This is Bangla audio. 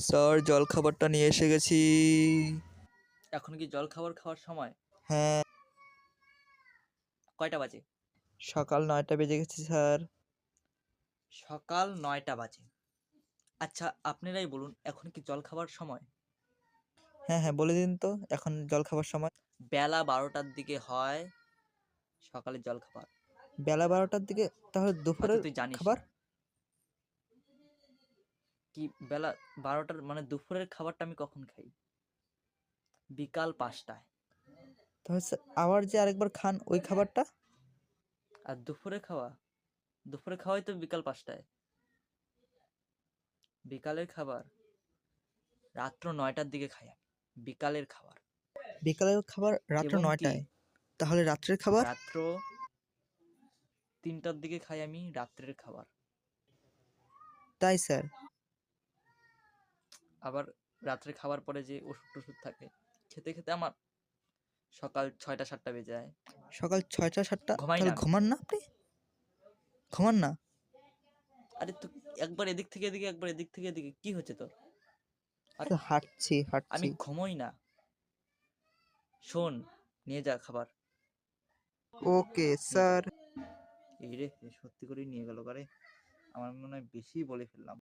স্যার, জলখাবারটা নিয়ে এসে গেছি। এখন কি জলখাবার খাওয়ার সময়? হ্যাঁ, কয়টা বাজে? সকাল ৯টা বেজে গেছে স্যার। সকাল ৯টা বাজে। আচ্ছা, আপনারাই বলুন এখন কি জলখাবার সময়? হ্যাঁ, হ্যাঁ, বলে দিন তো এখন জলখাবার সময়। বেলা ১২টার দিকে হয় সকালের জলখাবার। বেলা ১২টার দিকে? তাহলে হয়তো দুপুরের তুই জানিস খাবার? না। কি বেলা ১২টার মানে দুপুরের খাবারটা আমি কখন খাই? বিকাল ৫টায়। তাহলে স্যার আবার যে আরেকবার খান ওই খাবারটা? আর দুপুরে খাওয়াই তো বিকাল ৫টায়। বিকালের খাবার রাত্র ৯টার দিকে খাই আমি। বিকালের খাবার। বিকালের খাবার রাত্র এবং কি ৯টায়? তাহলে রাত্রের খাবার? রাত্র ৩টার দিকে খাই আমি রাত্রের খাবার। তাই স্যার? আবার রাত্রে খাবার পরে যে ওষুধ-টষুধ থাকে, খেতে, খেতে আমার সকাল ৬টা-৭টা বেজে যায়। সকাল ৬টা-৭টা? ঘুমাই না তাহলে আমি। ঘুমান না আপনি? ঘুমান না? আরে তুই একবার এদিক থেকে এদিকে, একবার এদিক থেকে এদিকে। কি হচ্ছে তোর? আরে তো হাঁটছি, আমি হাঁটছি। ঘুমোই না। শোন, নিয়ে যা খাবার। ওকে নিয়ে যা। স্যার। এই রে, এ সত্যি করেই নিয়ে গেল গা রে। আমার মনে হয় বেশিই বলে ফেললাম।